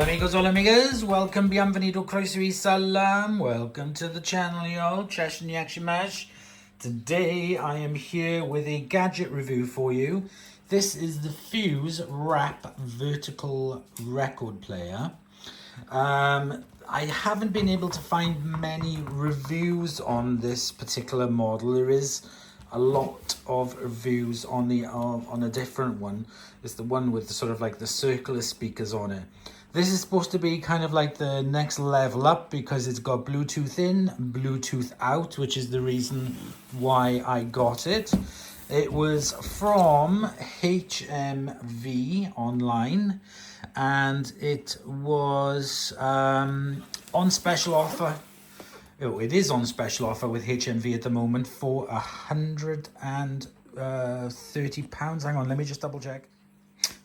Hola amigos, hola amigas, welcome, bienvenido, croeso salam, welcome to the channel y'all, Chesh and Yakshimash. Today I am here with a gadget review for you. This is the Fuse Wrap Vertical Record Player. I haven't been able to find many reviews on this particular model. There is a lot of reviews on the on a different one. It's the one with the sort of like the circular speakers on it. This is supposed to be kind of like the next level up because it's got Bluetooth in, Bluetooth out, which is the reason why I got it. It was from HMV online and it was on special offer. Oh, it is on special offer with HMV at the moment for £130. Hang on, let me just double check.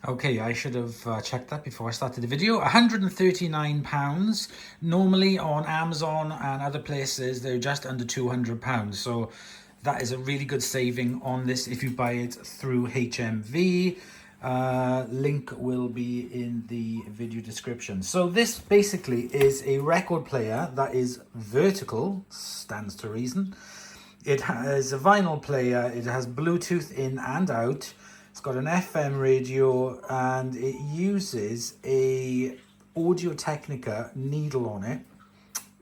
Okay, I should have checked that before I started the video. £139. Normally on Amazon and other places, they're just under £200. So that is a really good saving on this if you buy it through HMV. Link will be in the video description. So this basically is a record player that is vertical, stands to reason. It has a vinyl player, it has Bluetooth in and out. It's got an FM radio and it uses a Audio-Technica needle on it.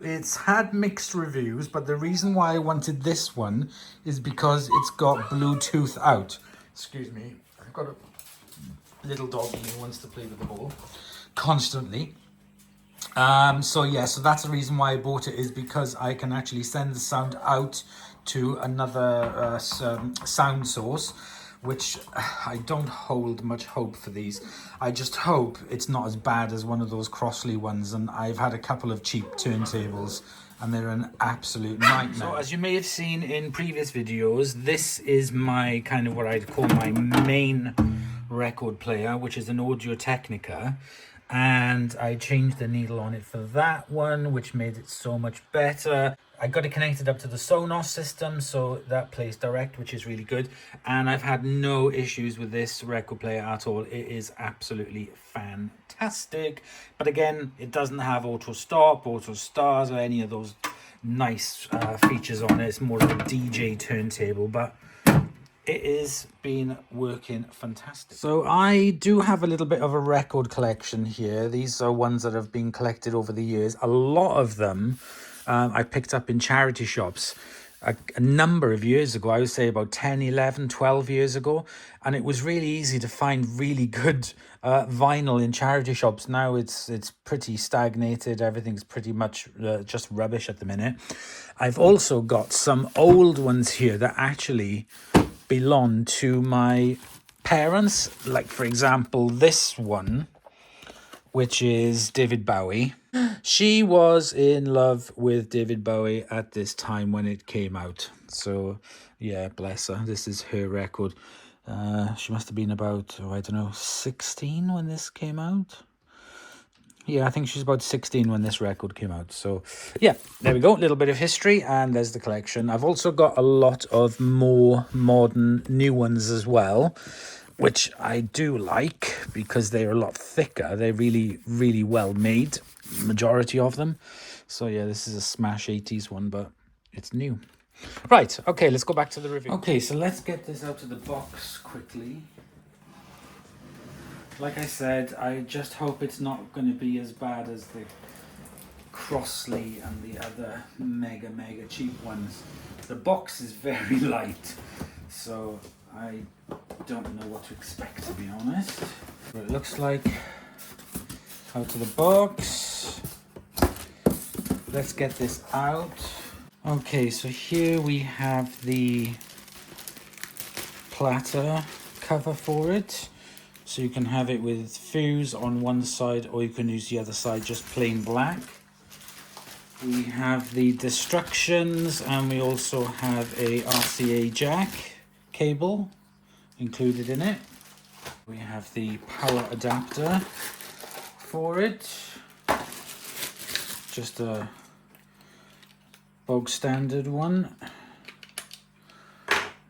It's had mixed reviews, but the reason why I wanted this one is because it's got Bluetooth out. Excuse me, I've got a little doggy who wants to play with the ball constantly. So that's the reason why I bought it, is because I can actually send the sound out to another sound source, which I don't hold much hope for these. I just hope it's not as bad as one of those Crossley ones, and I've had a couple of cheap turntables and they're an absolute nightmare. So as you may have seen in previous videos, this is my kind of what I'd call my main record player, which is an Audio-Technica, and I changed the needle on it for that one, which made it so much better. I got it connected up to the Sonos system, so that plays direct, which is really good, and I've had no issues with this record player at all. It is absolutely fantastic, but again, it doesn't have auto stop, auto stars, or any of those nice features on it. It's more of a DJ turntable, but it has been working fantastic. So I do have a little bit of a record collection here. These are ones that have been collected over the years. A lot of them I picked up in charity shops a number of years ago. I would say about 10, 11, 12 years ago. And it was really easy to find really good vinyl in charity shops. Now it's pretty stagnated. Everything's pretty much just rubbish at the minute. I've also got some old ones here that actually belong to my parents, like for example this one, which is David Bowie. She was in love with David Bowie at this time when it came out, so yeah, bless her. This is her record. She must have been about, I don't know, 16 when this came out. Yeah, I think she's about 16 when this record came out. So yeah, there we go. A little bit of history, and there's the collection. I've also got a lot of more modern new ones as well, which I do like because they're a lot thicker. They're really, really well made, majority of them. So yeah, this is a smash 80s one, but it's new. Right, okay, let's go back to the review. Okay, so let's get this out of the box quickly. Like I said, I just hope it's not going to be as bad as the Crossley and the other mega cheap ones. The box is very light, so I don't know what to expect, to be honest. What it looks like out of the box. Let's get this out. Okay, so here we have the platter cover for it. So you can have it with Fuse on one side, or you can use the other side just plain black. We have the Destructions, and we also have a RCA jack cable included in it. We have the power adapter for it. Just a bog standard one.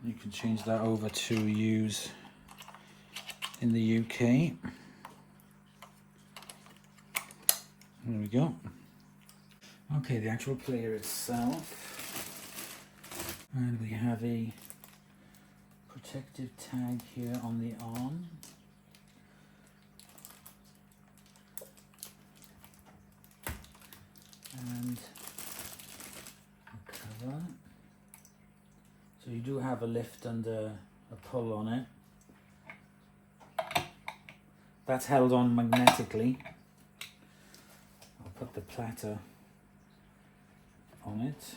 You can change that over to use in the UK. There we go. Okay, the actual player itself. And we have a protective tag here on the arm. And a cover. So you do have a lift and a pull on it. That's held on magnetically. I'll put the platter on it,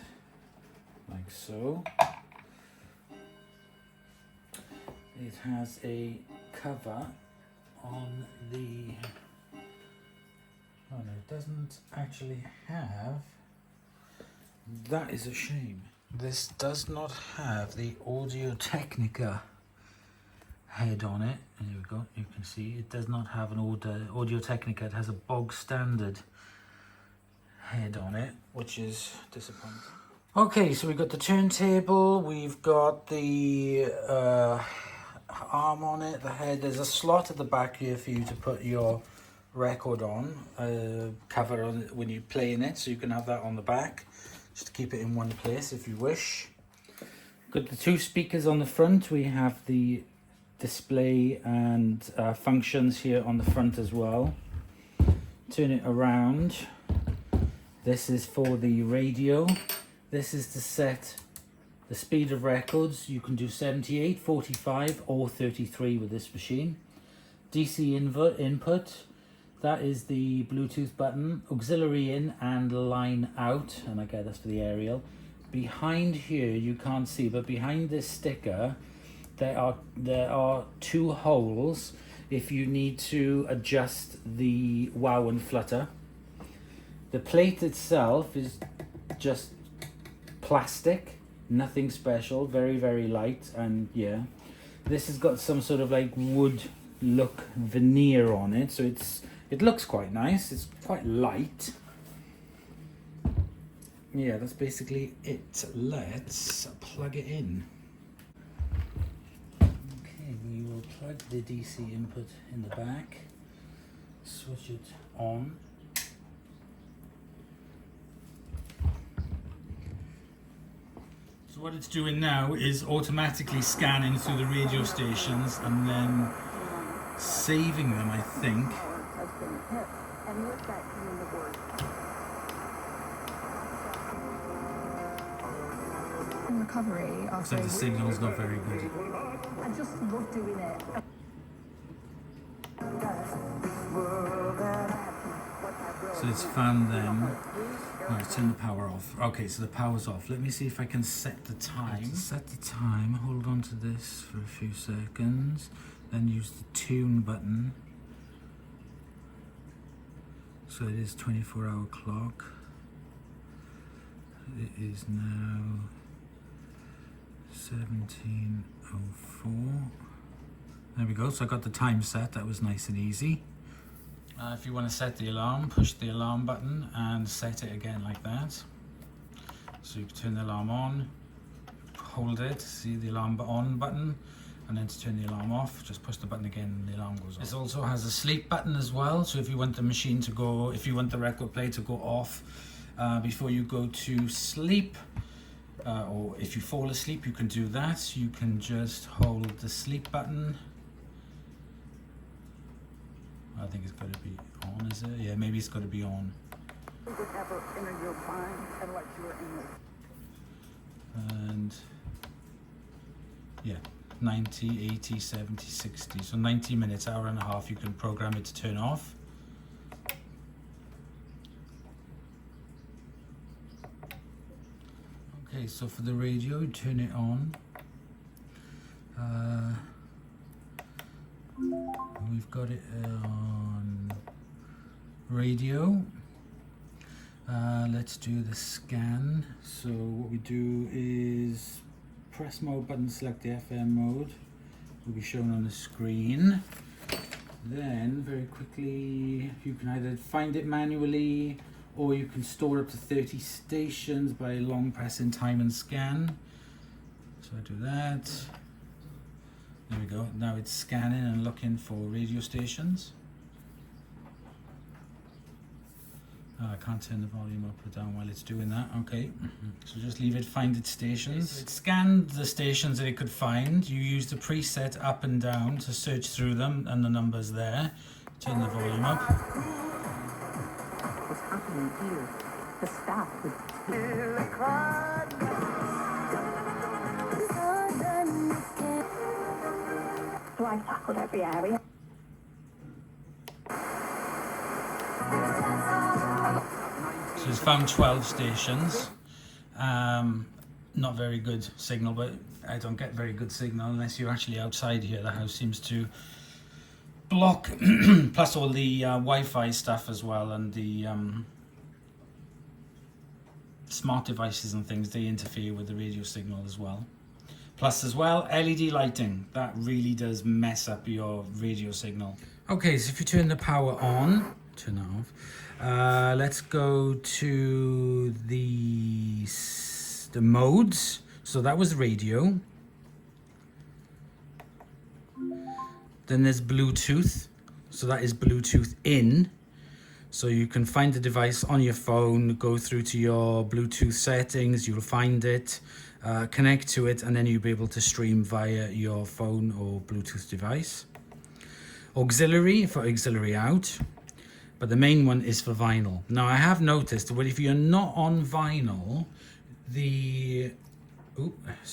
like so. It has a cover on the... Oh no, it doesn't actually have... That is a shame. This does not have the Audio-Technica head on it. There we go, you can see it does not have an Audio-Technica. It has a bog standard head on it, which is disappointing. Okay, so we've got the turntable, we've got the arm on it, the head. There's a slot at the back here for you to put your record on, cover on it when you play in it, so you can have that on the back, just to keep it in one place if you wish. Got the two speakers on the front. We have the display and functions here on the front as well. Turn it around. This is for the radio. This is to set the speed of records. You can do 78, 45 or 33 with this machine. DC input. That is the Bluetooth button. Auxiliary in and line out. And I guess that's for the aerial. Behind here, you can't see, but behind this sticker, there are two holes if you need to adjust the wow and flutter. The plate itself is just plastic, nothing special, very, very light, and yeah. This has got some sort of like wood look veneer on it, so it looks quite nice. It's quite light. Yeah, that's basically it. Let's plug it in. Okay, we will plug the DC input in the back, switch it on. So what it's doing now is automatically scanning through the radio stations and then saving them, I think. Recovery after so the signal's not very good. I just love doing it. So it's found them. Right, turn the power off. Okay, so the power's off. Let me see if I can set the time. To set the time, hold on to this for a few seconds, then use the tune button. So it is 24-hour clock. It is now 17:04. There we go, so I got the time set. That was nice and easy. If you want to set the alarm, push the alarm button and set it again like that. So you can turn the alarm on, hold it, see the alarm on button, and then to turn the alarm off, just push the button again and the alarm goes off. This also has a sleep button as well, so if you want the machine to go, if you want the record player to go off before you go to sleep, or if you fall asleep, you can do that. You can just hold the sleep button. I think it's got to be on, is it? Yeah, maybe it's got to be on. And yeah, 90, 80, 70, 60. So 90 minutes, hour and a half, you can program it to turn off. Okay, so for the radio, turn it on. We've got it on radio. Let's do the scan. So what we do is press mode button, select the FM mode. Will be shown on the screen. Then very quickly you can either find it manually or you can store up to 30 stations by long pressing time and scan. So I do that. There we go. Now it's scanning and looking for radio stations. I can't turn the volume up or down while it's doing that. Okay, so just leave it, find its stations. It scanned the stations that it could find. You use the preset up and down to search through them, and the numbers there. Turn the volume up. What's happening here? The staff would... So I tackled every area. So it's found 12 stations. Not very good signal, but I don't get very good signal unless you're actually outside here. The house seems to block, plus all the Wi-Fi stuff as well, and the smart devices and things, they interfere with the radio signal as well. Plus as well, LED lighting, that really does mess up your radio signal. Okay, so if you turn the power on, turn it off. Let's go to the modes. So that was radio. Then there's Bluetooth. So that is Bluetooth in. So you can find the device on your phone, go through to your Bluetooth settings, you'll find it, connect to it, and then you'll be able to stream via your phone or Bluetooth device. Auxiliary for auxiliary out, but the main one is for vinyl. Now I have noticed that if you're not on vinyl, so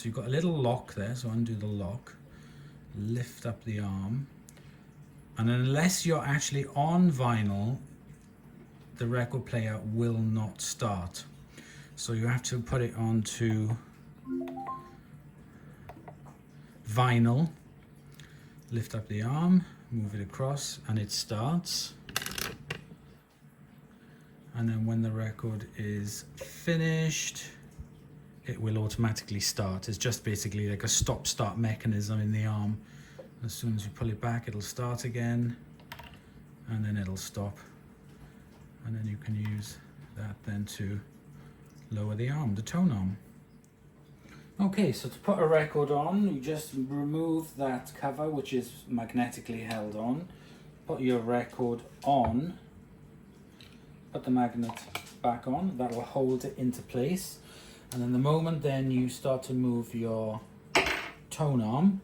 you've got a little lock there, so undo the lock, lift up the arm, and unless you're actually on vinyl, the record player will not start. So you have to put it onto vinyl, lift up the arm, move it across, and it starts. And then when the record is finished, it will automatically start. It's just basically like a stop-start mechanism in the arm. As soon as you pull it back, it'll start again, and then it'll stop. And then you can use that then to lower the arm, the tone arm. Okay, so to put a record on, you just remove that cover, which is magnetically held on. Put your record on. Put the magnet back on. That will hold it into place. And then the moment then you start to move your tone arm,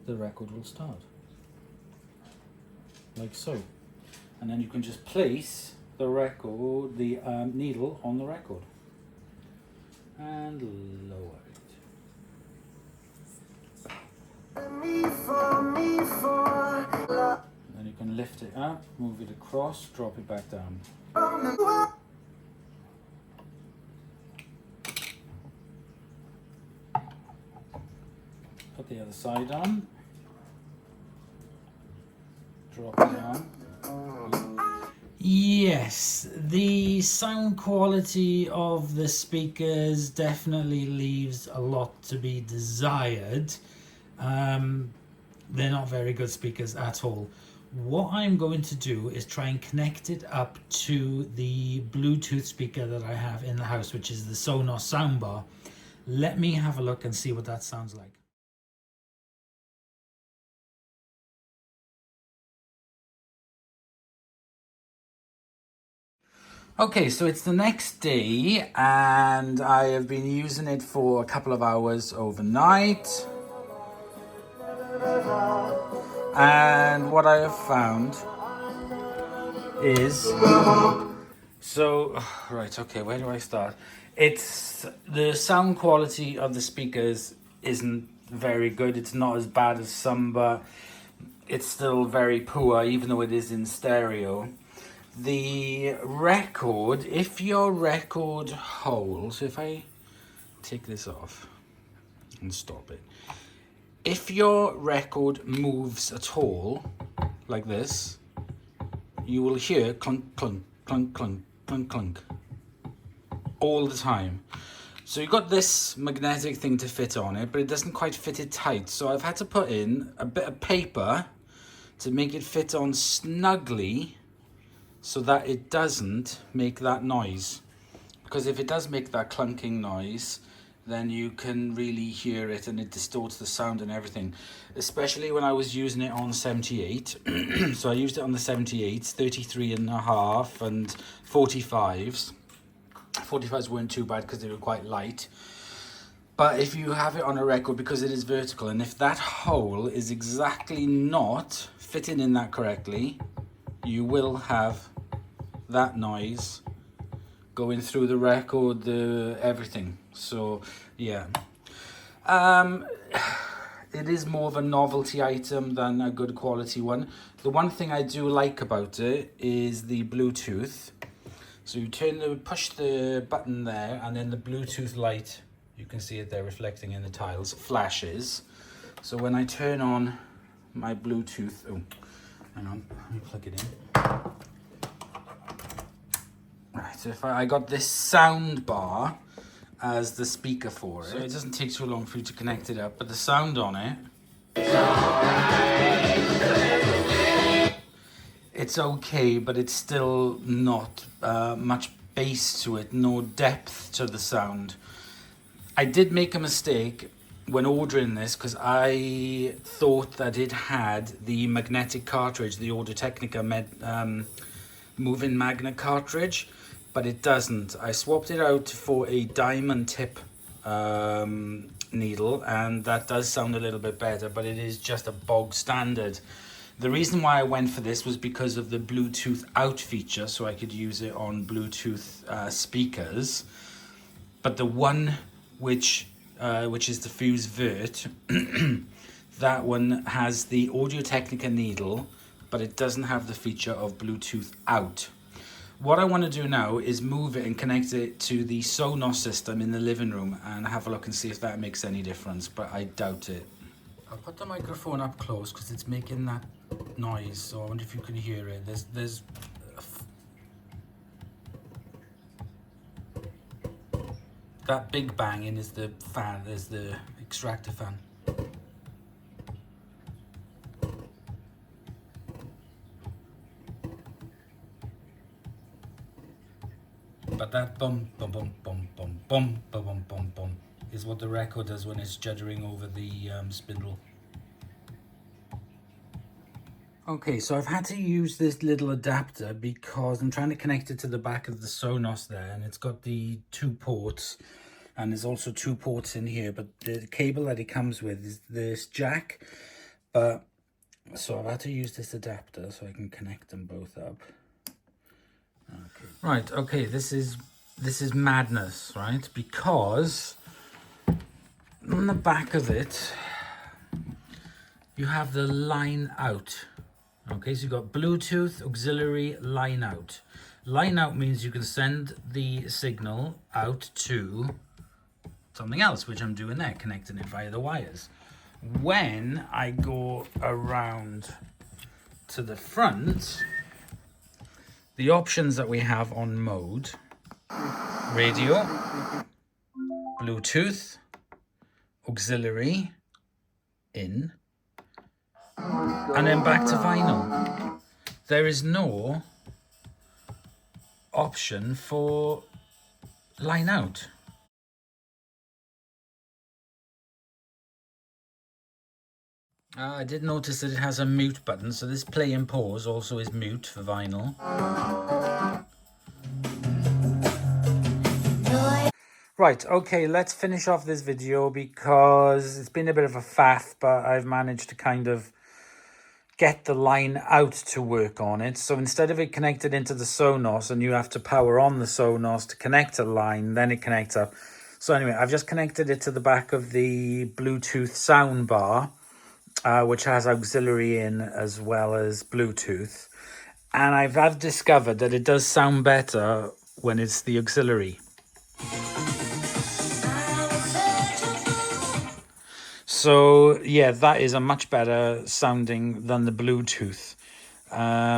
the record will start. Like so. And then you can just place the record, the needle on the record and lower it. Then you can lift it up, move it across, drop it back down. Put the other side on. Drop it down. Yes, the sound quality of the speakers definitely leaves a lot to be desired. They're not very good speakers at all. What I'm going to do is try and connect it up to the Bluetooth speaker that I have in the house, which is the Sonos soundbar. Let me have a look and see what that sounds like. Okay, so it's the next day and I have been using it for a couple of hours overnight. And what I have found is, right, okay, where do I start? It's the sound quality of the speakers isn't very good. It's not as bad as some, but it's still very poor, even though it is in stereo. The record, if your record holds, if I take this off and stop it, if your record moves at all, like this, you will hear clunk, clunk, clunk, clunk, clunk, clunk, all the time. So you've got this magnetic thing to fit on it, but it doesn't quite fit it tight. So I've had to put in a bit of paper to make it fit on snugly, so that it doesn't make that noise. Because if it does make that clunking noise, then you can really hear it, and it distorts the sound and everything, especially when I was using it on 78. So I used it on the 78s, 33.5 and 45s. 45s weren't too bad because they were quite light. But if you have it on a record, because it is vertical, and if that hole is exactly not fitting in that correctly, you will have that noise going through the record, everything. So yeah, it is more of a novelty item than a good quality one. The one thing I do like about it is the Bluetooth. So you push the button there, and then the Bluetooth light, you can see it there reflecting in the tiles, flashes. So when I turn on my Bluetooth, oh, hang on, let me plug it in. Right, so if I got this sound bar as the speaker for it, so it doesn't take too long for you to connect it up, but the sound on it, it's okay, but it's still not much bass to it, no depth to the sound. I did make a mistake when ordering this, because I thought that it had the magnetic cartridge, the Audio Technica moving magnet cartridge, but it doesn't. I swapped it out for a diamond tip needle, and that does sound a little bit better, but it is just a bog standard. The reason why I went for this was because of the Bluetooth out feature, so I could use it on Bluetooth speakers. But the one which is the Fuse Vert, that one has the Audio Technica needle, but it doesn't have the feature of Bluetooth out. What I want to do now is move it and connect it to the Sonos system in the living room and have a look and see if that makes any difference, but I doubt it. I'll put the microphone up close because it's making that noise, so I wonder if you can hear it. There's that big banging is the fan, there's the extractor fan. But that bum bum bum bum bum bum bum bum bum bum is what the record does when it's juddering over the spindle. Okay, so I've had to use this little adapter because I'm trying to connect it to the back of the Sonos there, and it's got the 2 ports, and there's also 2 ports in here, but the cable that it comes with is this jack. But so I've had to use this adapter so I can connect them both up. Okay. Right, okay, this is madness, right? Because on the back of it you have the line out. Okay, so you've got Bluetooth auxiliary line out. Line out means you can send the signal out to something else, which I'm doing there, connecting it via the wires. When I go around to the front, the options that we have on mode: radio, Bluetooth, auxiliary, in, and then back to vinyl. There is no option for line out. I did notice that it has a mute button, so this play and pause also is mute for vinyl. Right, okay, let's finish off this video because it's been a bit of a faff, but I've managed to kind of get the line out to work on it. So instead of it connected into the Sonos and you have to power on the Sonos to connect a line, then it connects up. So anyway, I've just connected it to the back of the Bluetooth sound bar, which has auxiliary in as well as Bluetooth. And I've discovered that it does sound better when it's the auxiliary. So yeah, that is a much better sounding than the Bluetooth. I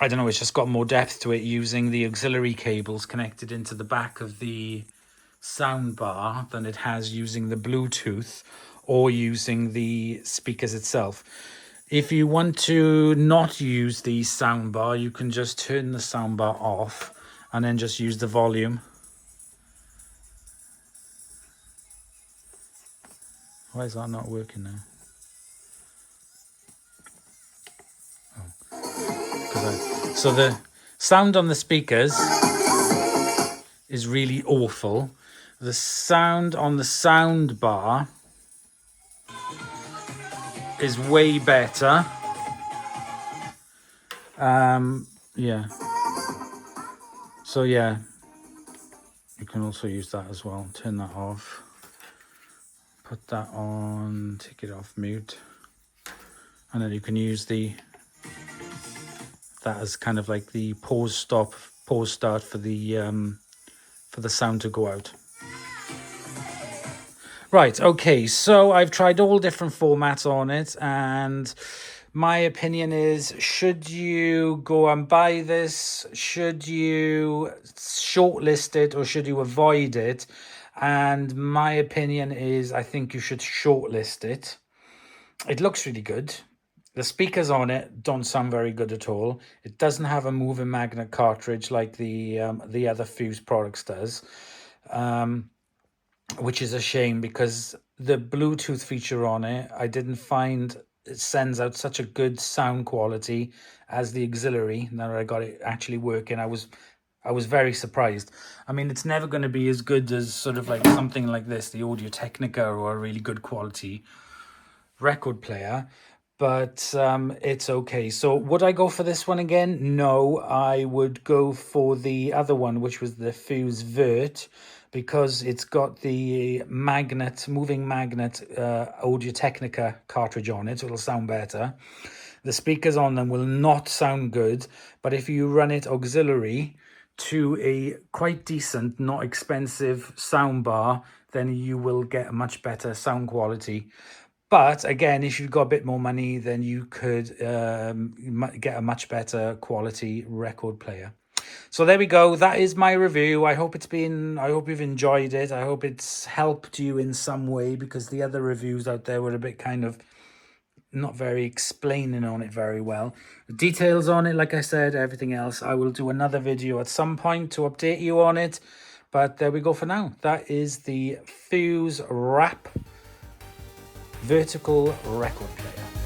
don't know, it's just got more depth to it using the auxiliary cables connected into the back of the sound bar than it has using the Bluetooth or using the speakers itself. If you want to not use the sound bar, you can just turn the sound bar off and then just use the volume. Why is that not working now? So the sound on the speakers is really awful. The sound on the sound bar is way better. Yeah. So yeah, you can also use that as well. Turn that off. Put that on, take it off mute. And then you can use that as kind of like the pause stop, pause start for the sound to go out. Right, okay, so I've tried all different formats on it, and my opinion is, should you go and buy this? Should you shortlist it, or should you avoid it? And my opinion is, I think you should shortlist it. It looks really good. The speakers on it don't sound very good at all. It doesn't have a moving magnet cartridge like the other Fuse products does. Which is a shame, because the Bluetooth feature on it, I didn't find it sends out such a good sound quality as the auxiliary. Now that I got it actually working, I was very surprised. I mean, it's never going to be as good as sort of like something like this, the Audio Technica, or a really good quality record player, but it's okay. So would I go for this one again? No, I would go for the other one, which was the Fuse Vert, because it's got the moving magnet Audio Technica cartridge on it, so it'll sound better. The speakers on them will not sound good, but if you run it auxiliary to a quite decent, not expensive soundbar, then you will get a much better sound quality. But again, if you've got a bit more money, then you could get a much better quality record player. So there we go. That is my review. I hope you've enjoyed it. I hope it's helped you in some way, because the other reviews out there were a bit kind of not very explaining on it very well. The details on it, like I said, everything else, I will do another video at some point to update you on it. But there we go for now. That is the Fuse Wrap vertical record player.